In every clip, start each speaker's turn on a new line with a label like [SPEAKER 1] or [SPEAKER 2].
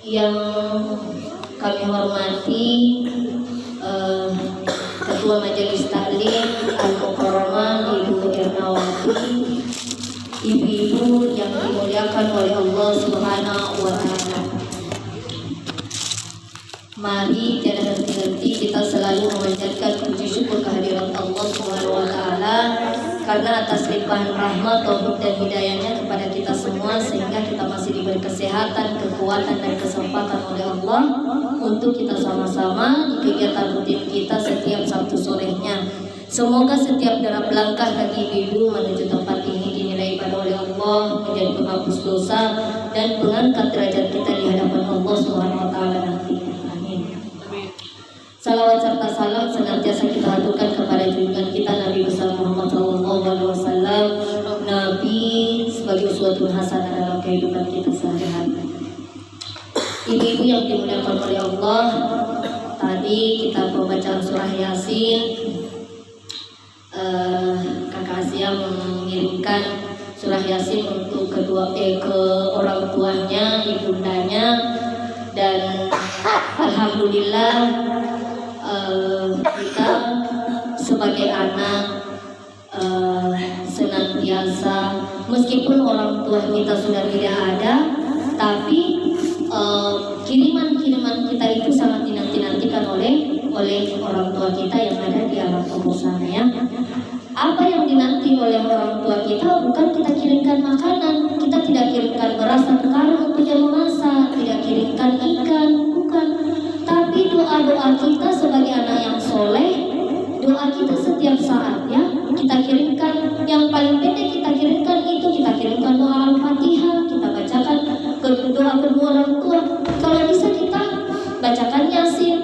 [SPEAKER 1] yang kami hormati Ketua Majelis Taklim Al-Mukarramah Ibu Ernawati, ibu-ibu yang dimuliakan oleh Allah Subhanahu wa Ta'ala. Mari tiada henti-henti kita selalu memanjatkan puji syukur kehadirat Allah Subhanahu wa Ta'ala karena atas limpahan rahmat, taufik dan hidayahnya kepada kita semua sehingga kita masih diberi kesehatan, kekuatan dan kesempatan oleh Allah untuk kita sama-sama di kegiatan rutin kita setiap Sabtu sorenya. Semoga setiap derap langkah kaki ibu menuju tempat ini dinilai ibadah oleh Allah, menjadi penghapus dosa dan pengangkat derajat kita di hadapan Allah Subhanahu wa Ta'ala nanti. Salawat serta salam senantiasa kita haturkan kepada junjungan kita Nabi besar Muhammad SAW, Nabi sebagai uswatun hasanah dalam kehidupan kita sehari-hari. Ibu-ibu yang dimuliakan oleh Allah, tadi kita pembacaan surah Yasin. Kakak Asia mengirimkan surah Yasin untuk ke orang tuanya, ibundanya, dan alhamdulillah kita sebagai anak senantiasa meskipun orang tua kita sudah tidak ada, tapi kiriman-kiriman kita itu sangat dinanti-nantikan oleh orang tua kita yang ada di alam kubur sana ya. Apa yang dinanti oleh orang tua kita bukan kita kirimkan makanan, kita tidak kirimkan beras satu karung untuk yang memasak, tidak kirimkan ikan, bukan. Tapi doa-doa kita sebagai anak yang soleh, doa kita setiap saat ya, kita kirimkan. Yang paling pendek kita kirimkan itu, kita kirimkan doa Al-Fatihah, kita bacakan doa kedua orang tua. Kalau bisa kita bacakan Yasin,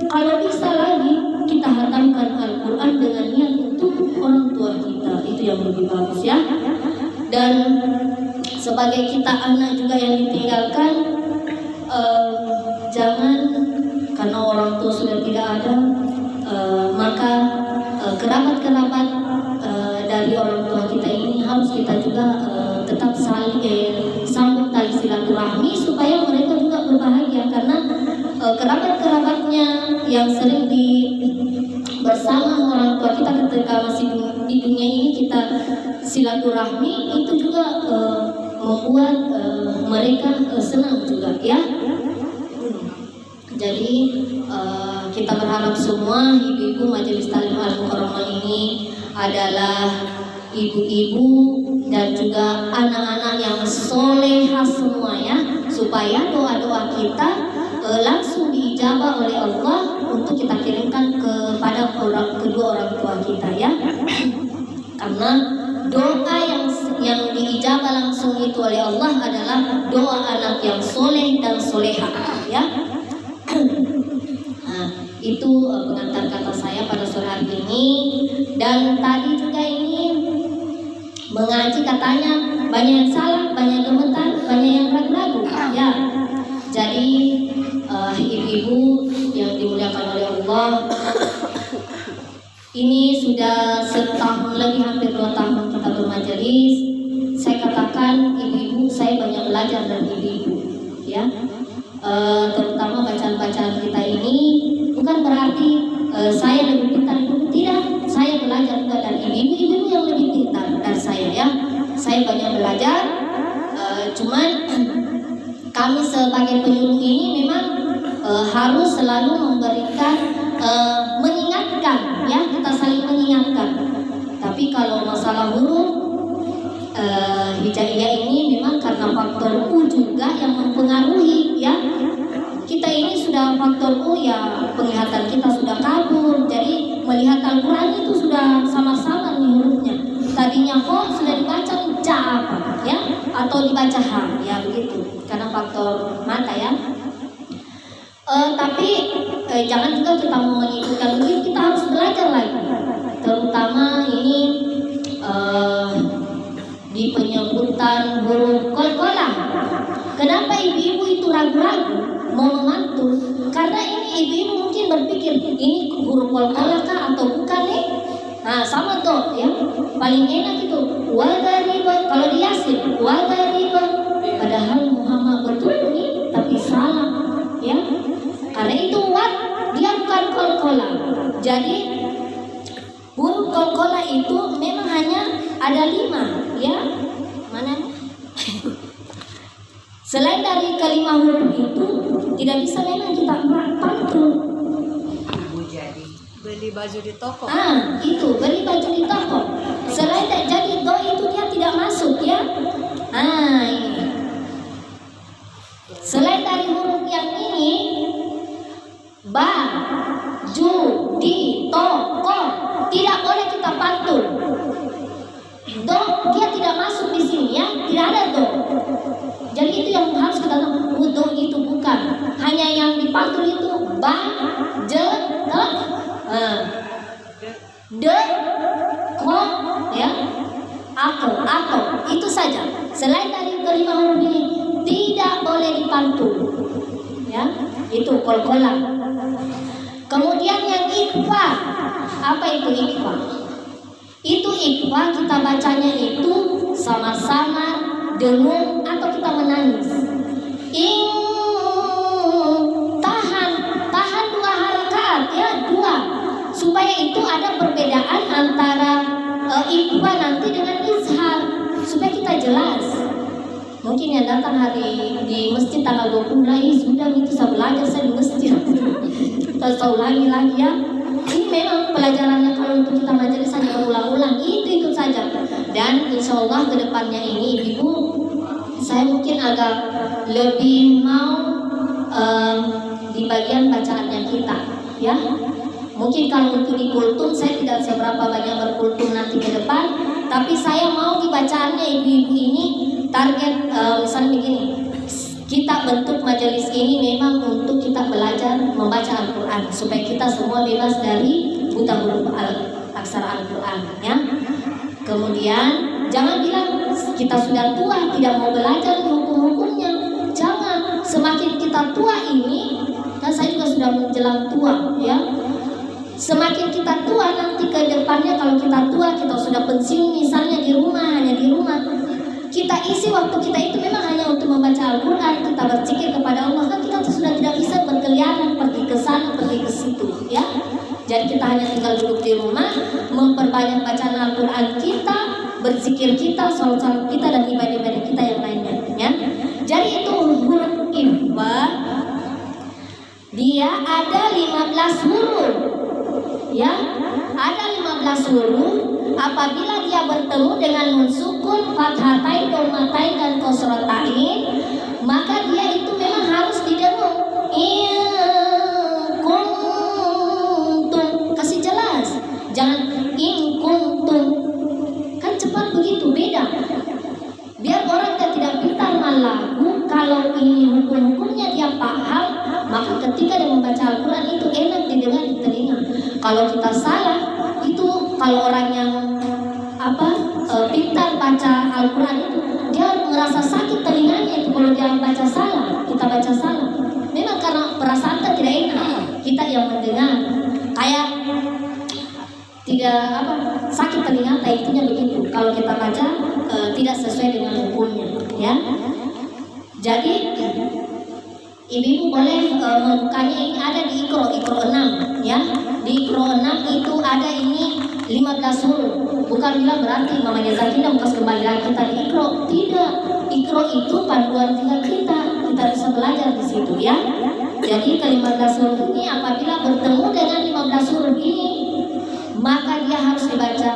[SPEAKER 1] kalau bisa lagi kita hatamkan Al-Quran dengan niat untuk orang tua kita, itu yang lebih bagus ya. Dan sebagai kita anak juga yang ditinggalkan, jangan karena orang tua sudah tidak ada, maka kerabat-kerabat dari orang tua kita ini harus kita juga tetap sambung tali silaturahmi supaya mereka juga berbahagia, karena kerabat-kerabatnya yang sering bersama orang tua kita ketika masih di dunia ini kita silaturahmi, itu juga membuat mereka senang juga ya. Jadi kita berharap semua ibu-ibu Majelis Taklim Al-Mukarramah ini adalah ibu-ibu dan juga anak-anak yang solehah semua ya, supaya doa-doa kita langsung diijabah oleh Allah untuk kita kirimkan kepada kedua orang tua kita ya. Karena doa yang diijabah langsung itu oleh Allah adalah doa anak yang soleh dan solehah ya. Nah, itu pengantar kata saya pada sore hari ini. Dan tadi juga ini mengaji katanya banyak yang salah, banyak yang gemetar, banyak yang ragu-ragu ya. Jadi ibu-ibu yang dimuliakan oleh Allah, ini sudah setahun lebih, hampir 2 tahun kita bermajelis. Saya katakan ibu-ibu, saya banyak belajar dari ibu-ibu ya. Terutama bacaan-bacaan kita ini bukan berarti saya lebih pintar ibu, tidak. Saya belajar juga dari ibu-ibu yang lebih pintar dari saya ya. Saya banyak belajar, cuman kami sebagai penyuluh ini memang harus selalu memberikan mengingatkan ya, kita saling mengingatkan. Tapi kalau masalah huruf hijaiyah ini memang karena faktor U juga yang mempengaruhi ya. Kita ini sudah faktor U ya, penglihatan kita sudah kabur, jadi melihat Al-Quran itu sudah sama-sama nih hurufnya. Tadinya kok sudah dibaca ja apa ya, atau dibaca ha ya begitu, karena faktor mata ya. Tapi jangan juga kita mau mengikutkan begitu, kita harus belajar lagi. Terutama ini di penyebutan huruf qalqalah. Kenapa ibu-ibu itu ragu-ragu mau mengatur? Karena ini ibu-ibu mungkin berpikir ini huruf qalqalah kah atau bukan nih? Nah sama tuh ya, paling enak itu wadariba kalau di Yasin wadariba, padahal Muhammad betul nih, tapi qalqalah. Jadi huruf qalqalah itu memang hanya ada 5, ya. Mana? Selain dari kelima huruf itu tidak bisa memang kita pantun.
[SPEAKER 2] Beli baju di toko.
[SPEAKER 1] Itu beli baju di toko. Selain jadi do itu dia tidak masuk, ya. Ini. Selain dari huruf yang ini, ba, ju, di, to, ko, tidak boleh kita pantun. Do dia tidak masuk di sini, ya, tidak ada do. Jadi itu yang harus kita tahu. Do itu bukan. Hanya yang dipantun itu ba, je, de, ko, ya, atau itu saja. Selain dari kelima huruf ini tidak boleh dipantun, ya. Itu qalqalah. Kemudian yang ikhfa. Apa itu ikhfa? Itu ikhfa kita bacanya itu sama-sama dengung atau kita menangis. Tahan 2 harakat, ya, 2. Supaya itu ada perbedaan antara ikhfa nanti dengan izhar, supaya kita jelas. Mungkin yang datang hari di masjid tanggal 20 sudah itu saya belajar saya di masjid. Kita ulangi lagi, ya. Ini memang pelajarannya kalau untuk kita majelis hanya ulang-ulang itu saja. Dan insya Allah kedepannya ini ibu saya mungkin agak lebih mau di bagian bacaannya kita, ya. Mungkin kalau untuk di kultum saya tidak seberapa banyak berkultum nanti ke depan, tapi saya mau di bacaannya ibu-ibu ini target misalnya begini, kita bentuk majelis ini memang untuk kita belajar membaca Al-Quran supaya kita semua bebas dari buta huruf aksara Al-Quran, ya. Kemudian jangan bilang kita sudah tua tidak mau belajar hukum-hukumnya. Jangan, semakin kita tua ini, kan saya juga sudah menjelang tua, ya. Semakin kita tua nanti ke depannya, kalau kita tua kita sudah pensiun misalnya di rumah, hanya di rumah, kita isi waktu kita itu memang hanya untuk membaca Al-Quran, kita berzikir kepada Allah, kan kita sudah tidak bisa berkeliaran pergi ke sana pergi ke situ, ya. Jadi kita hanya tinggal duduk di rumah, memperbanyak bacaan Al-Quran kita, berzikir kita, salat kita, dan ibadah-ibadah kita yang lainnya, ya. Jadi itu huruf ikhfa, dia ada 15 huruf, ya. Ada 15 huruf. Apabila dia bertemu dengan nun sukun, fathatain, dhammatain, dan kasratain, maka dia itu memang harus didengung. Kuntum, kasih jelas, jangan kuntum, kan cepat begitu, beda. Biar orang tidak pintar malah. Kalau ini hukum-hukumnya dia paham, maka ketika dia membaca Al-Quran itu enak didengar di telinga. Kalau kita salah, itu kalau orang yang pintar baca Al-Quran itu dia merasa sakit telinganya itu kalau dia baca salah, kita baca salah. Memang karena perasaan kita tidak enak, kita yang mendengar kayak tidak sakit telinga, itunya begitu. Kalau kita baca tidak sesuai dengan hukumnya, ya. Jadi ibu boleh membukanya, ini ada di Iqra 6, ya. Di Iqra 6 itu ada ini 15 huruf. Bukan bilang berarti mamanya Zakinah bekas kembali lagi kita di Iqra. Tidak. Iqra itu panduan kita bisa belajar di situ, ya. Jadi ke-15 huruf ini apabila bertemu dengan 15 huruf ini, maka dia harus dibaca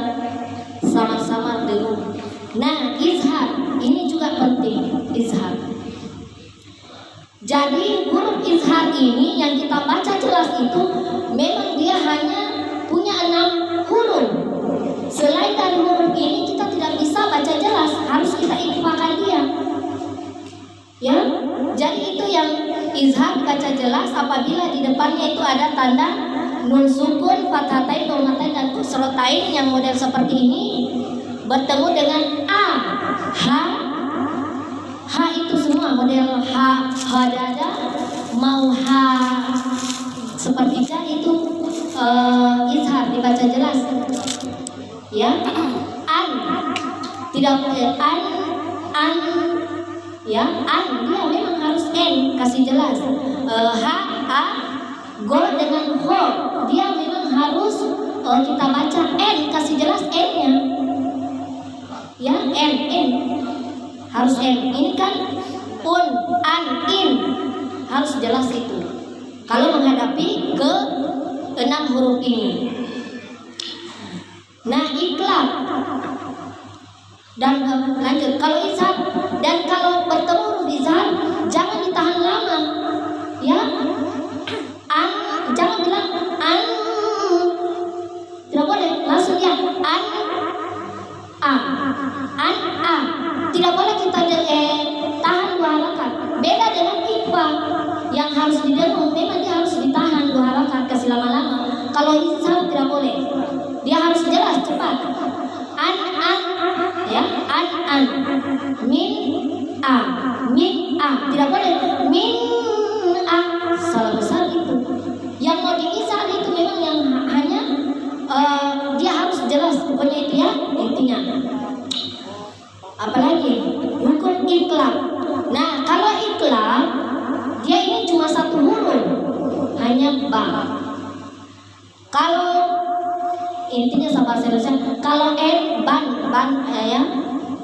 [SPEAKER 1] sama-sama dengung. Nah, izhar ini juga penting, izhar. Jadi huruf izhar ini yang kita baca jelas itu memang dia hanya punya 6 huruf. Selain dari huruf ini kita tidak bisa baca jelas, harus kita ikhfakan dia, ya. Jadi itu yang izhar baca jelas apabila di depannya itu ada tanda nun sukun, fathatain, dhammatain, dan kasratain yang model seperti ini bertemu dengan a, ha itu semua model ha dada, mau ha seperti ja itu izhar dibaca jelas, ya. An tidak boleh an, ya. An dia memang harus n kasih jelas. Ha, a, Go dengan ho, dia memang harus kita baca n, kasih jelas n-nya. Ya, n harus n. Ini kan un, an, in, harus jelas itu. Kalau menghadapi ke 6 huruf ini. Nah, iklab dan lanjut. Kalau izhar dan kalau bertemu huruf izhar jangan ditahan lama. Ya, an, jangan bilang an, tidak boleh langsung ya an a, tidak boleh kita tahan 2 harakat. Beda dengan ikhfa yang harus didengung, memang dia harus ditahan 2 harakat, kasih lama-lama. Kalau izhar tidak boleh, dia harus jelas cepat. An ya, an min a, tidak boleh min a, salah besar itu. Yang mau diizhar itu memang yang hanya dia harus jelas, pokoknya itu ya intinya. Apalagi hukum iklab. Nah, kalau iklab dia ini cuma 1 huruf, hanya ba. Kalau intinya sama bahasa kalau ban ya,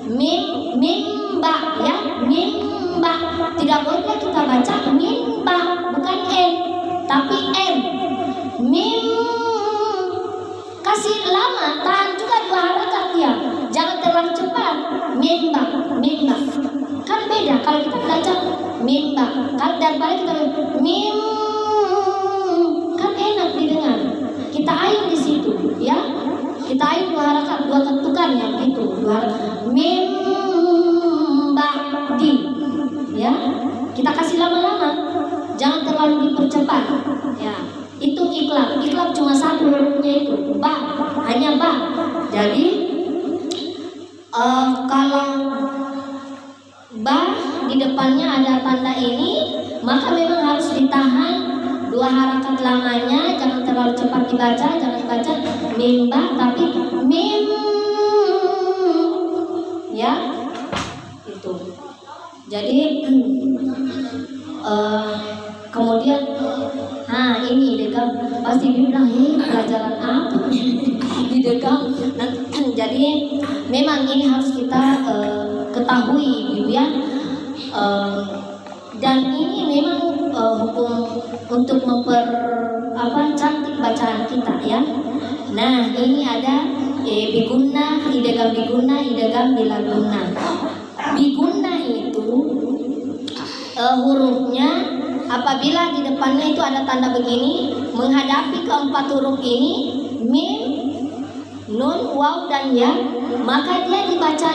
[SPEAKER 1] mim ba ya, mim ba. Tidak boleh kita baca mim ba, bukan n, tapi m. Mim, kasih lama, tahan juga 2 harakat ya. Jangan terlalu cepat. Mimba. Kan beda kalau kita baca mimba. Kalau daripada kita mim, kan enak didengar. Kita ayun di situ, ya. Kita ayun 2 harakat, 2 ketukan yang itu. 2 harakat. Mimba di, ya. Kita kasih lama-lama. Jangan terlalu dipercepat, ya. Itu iklab. Iklab cuma 1 hurufnya itu, ba, hanya ba. Jadi kalau ba di depannya ada tanda ini, maka memang harus ditahan 2 harakat lamanya. Jangan terlalu cepat dibaca, jangan dibaca mimba, tapi mim, ya, itu. Jadi kemudian, nah ini dekam, pasti dibilang pelajaran apa didekam. Jadi memang ini harus kita ketahui gitu ya. Dan ini memang hukum untuk cantik bacaan kita ya. Nah, ini ada bigunna, idgham bigunna, idgham bila gunna. Bigunna itu hurufnya apabila di depannya itu ada tanda begini, menghadapi keempat huruf ini, mim, nun, waw dan ya, maka dia dibaca